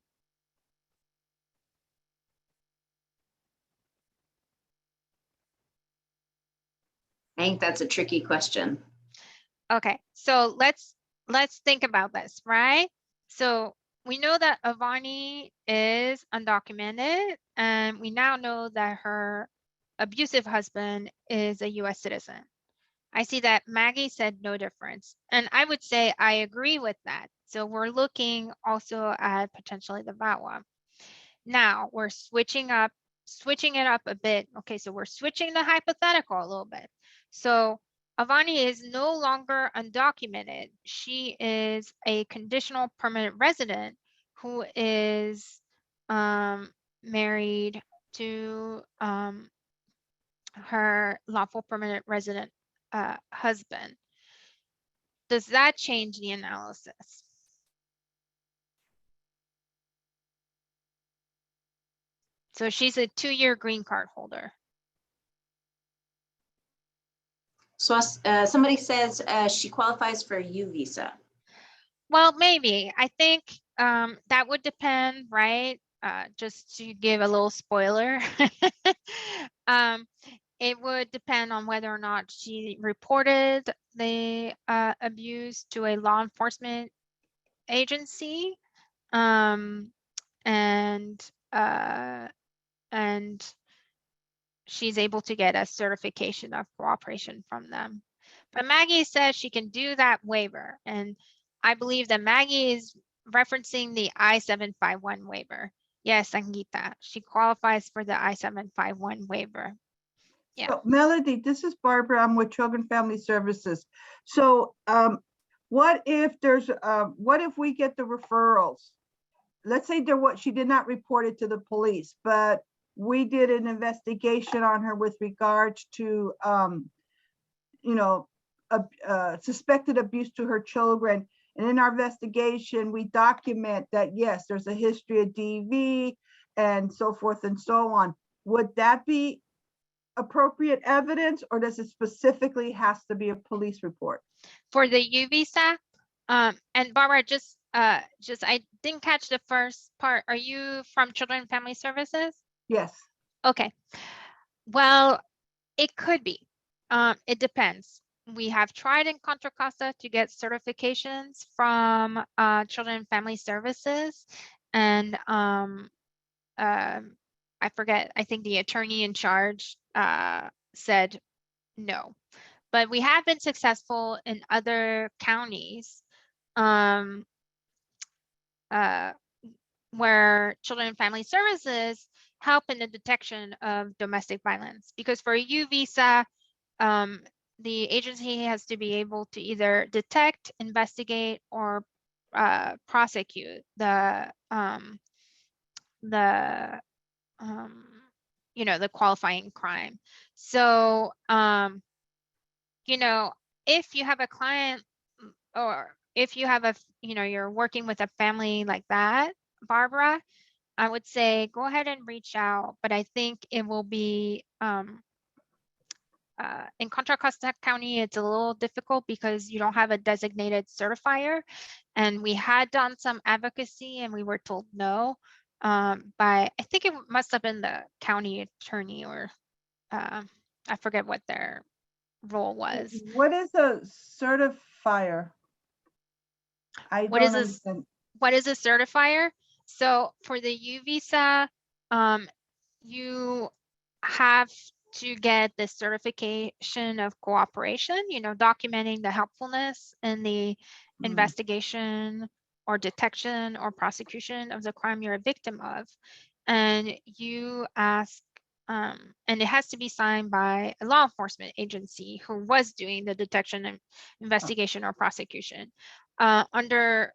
I think that's a tricky question. Okay, so let's think about this, right? So we know that Avani is undocumented, and we now know that her abusive husband is a US citizen. I see that Maggie said no difference, and I would say I agree with that. So we're looking also at potentially the VAWA. Now we're switching it up a bit. Okay, so we're switching the hypothetical a little bit. So Avani is no longer undocumented. She is a conditional permanent resident who is married to her lawful permanent resident husband. Does that change the analysis? So she's a 2-year green card holder. So somebody says she qualifies for a U visa. Well, maybe. I think that would depend, right? Just to give a little spoiler. It would depend on whether or not she reported the abuse to a law enforcement agency. And she's able to get a certification of cooperation from them. But Maggie says she can do that waiver. And I believe that Maggie is referencing the I-751 waiver. Yes, Sangeeta, she qualifies for the I-751 waiver. Yeah. So, Melody, this is Barbara. I'm with Children Family Services. So what if we get the referrals? Let's say she did not report it to the police, but we did an investigation on her with regards to, suspected abuse to her children. And in our investigation, we document that, yes, there's a history of DV and so forth and so on. Would that be appropriate evidence, or does it specifically has to be a police report? For the U visa, and Barbara, just I didn't catch the first part. Are you from Children and Family Services? Yes. Okay. Well, it could be. It depends. We have tried in Contra Costa to get certifications from Children and Family Services, and I forget, I think the attorney in charge said no. But we have been successful in other counties where Children and Family Services help in the detection of domestic violence. Because for a U visa, the agency has to be able to either detect, investigate, or prosecute the qualifying crime. So, if you have a client, or if you have you're working with a family like that, Barbara, I would say go ahead and reach out. But I think it will be in Contra Costa County, it's a little difficult because you don't have a designated certifier. And we had done some advocacy and we were told no. By, I think it must have been the county attorney, or I forget what their role was. What is a certifier? What is a certifier? So for the U visa, you have to get the certification of cooperation, documenting the helpfulness in the investigation or detection or prosecution of the crime you're a victim of. And you ask And it has to be signed by a law enforcement agency who was doing the detection and investigation or prosecution. Under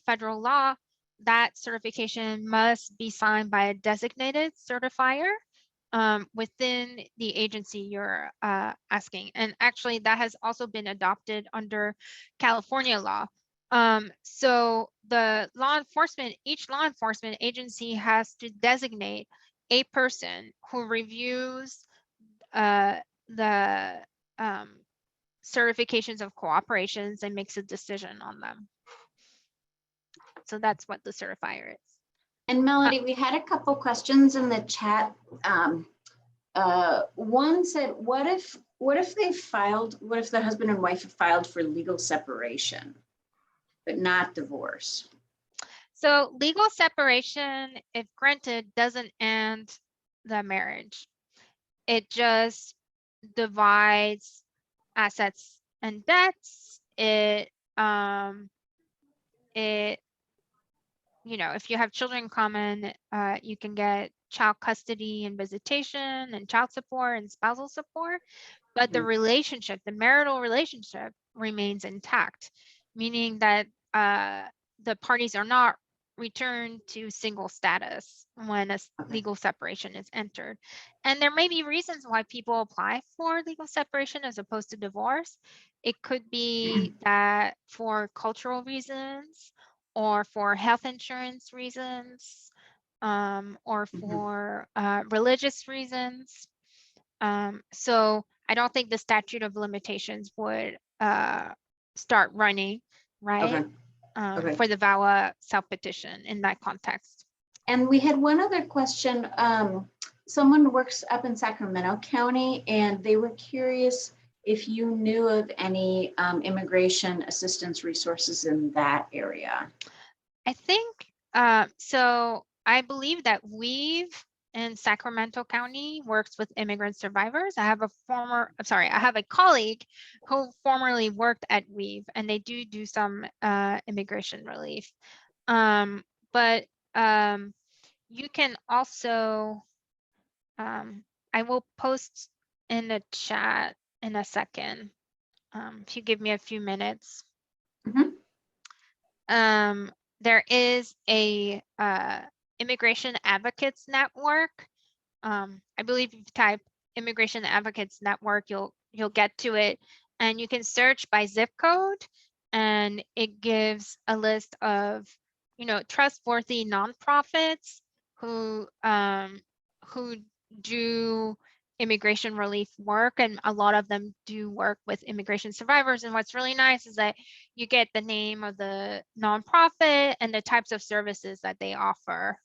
federal law, that certification must be signed by a designated certifier within the agency you're asking. And actually, that has also been adopted under California law. So the each law enforcement agency has to designate a person who reviews the certifications of cooperations and makes a decision on them. So that's what the certifier is. And Melody, we had a couple questions in the chat. One said, what if the husband and wife have filed for legal separation, but not divorce? So legal separation, if granted, doesn't end the marriage. It just divides assets and debts. It if you have children in common, you can get child custody and visitation and child support and spousal support, but the relationship, the marital relationship remains intact, meaning that the parties are not returned to single status when a legal separation is entered. And there may be reasons why people apply for legal separation as opposed to divorce. It could be that for cultural reasons, or for health insurance reasons, or for religious reasons. So I don't think the statute of limitations would start running, right? For the VAWA self-petition in that context. And we had one other question. Someone works up in Sacramento County, and they were curious if you knew of any immigration assistance resources in that area. I think, so I believe that Weave in Sacramento County works with immigrant survivors. I have a colleague who formerly worked at Weave, and they do some immigration relief. But you can also, I will post in the chat in a second, if you give me a few minutes. There is a immigration advocates network. I believe if you type immigration advocates network, you'll get to it, and you can search by zip code, and it gives a list of trustworthy nonprofits who do immigration relief work, and a lot of them do work with immigration survivors. And what's really nice is that you get the name of the nonprofit and the types of services that they offer.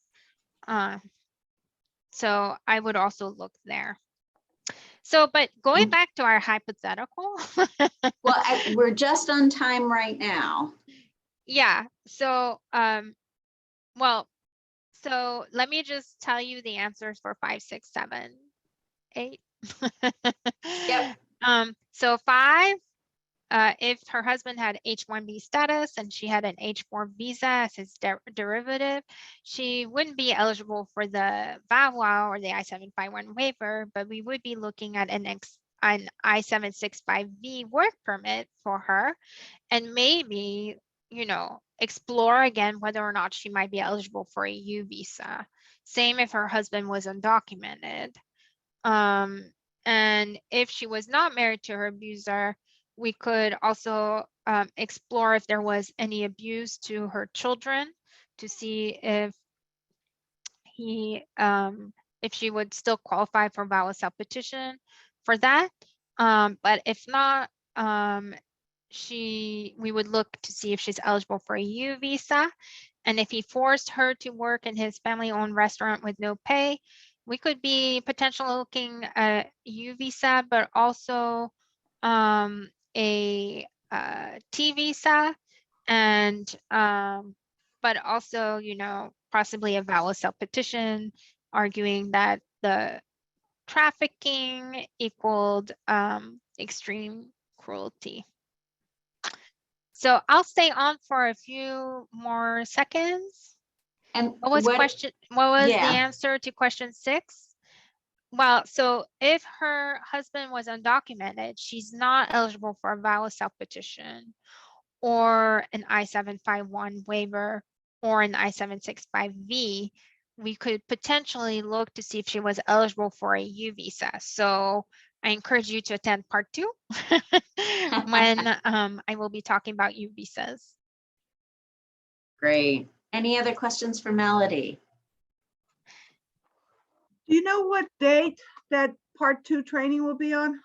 So I would also look there. So, but going back to our hypothetical. Well, we're just on time right now. Yeah. So, so let me just tell you the answers for 5, 6, 7, 8. Yep. So 5, if her husband had H-1B status and she had an H-4 visa as his derivative, she wouldn't be eligible for the VAWA or the I-751 waiver, but we would be looking at an I-765V work permit for her, and maybe, explore again whether or not she might be eligible for a U visa. Same if her husband was undocumented. And if she was not married to her abuser, we could also explore if there was any abuse to her children to see if she would still qualify for VAWA self-petition for that. But if not, we would look to see if she's eligible for a U visa. And if he forced her to work in his family-owned restaurant with no pay, we could be potentially looking at U visa, but also a T visa, and but also, possibly a VAWA self-petition, arguing that the trafficking equaled extreme cruelty. So I'll stay on for a few more seconds. And what was the answer to question 6? Well, so if her husband was undocumented, she's not eligible for a VAWA self-petition or an I-751 waiver or an I-765V. We could potentially look to see if she was eligible for a U visa. So I encourage you to attend part 2 when I will be talking about U visas. Great. Any other questions for Melody? Do you know what date that part 2 training will be on?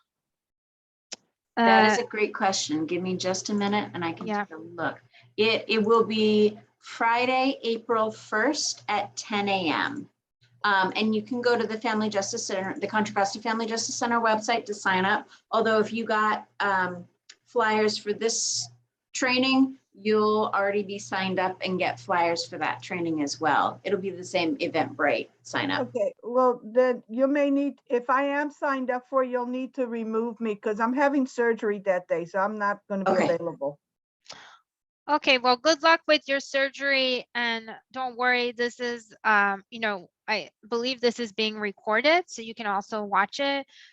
That is a great question. Give me just a minute and I can Yeah. take a look. It will be Friday, April 1st at 10 a.m. And you can go to the Family Justice Center, the Contra Costa Family Justice Center website to sign up. Although if you got flyers for this training, you'll already be signed up and get flyers for that training as well. It'll be the same Eventbrite sign up. Okay, well, then you may need, if I am signed up for, you'll need to remove me because I'm having surgery that day, so I'm not going to be Okay. available. Okay, well, good luck with your surgery, and don't worry, this is, you know, I believe this is being recorded, so you can also watch it.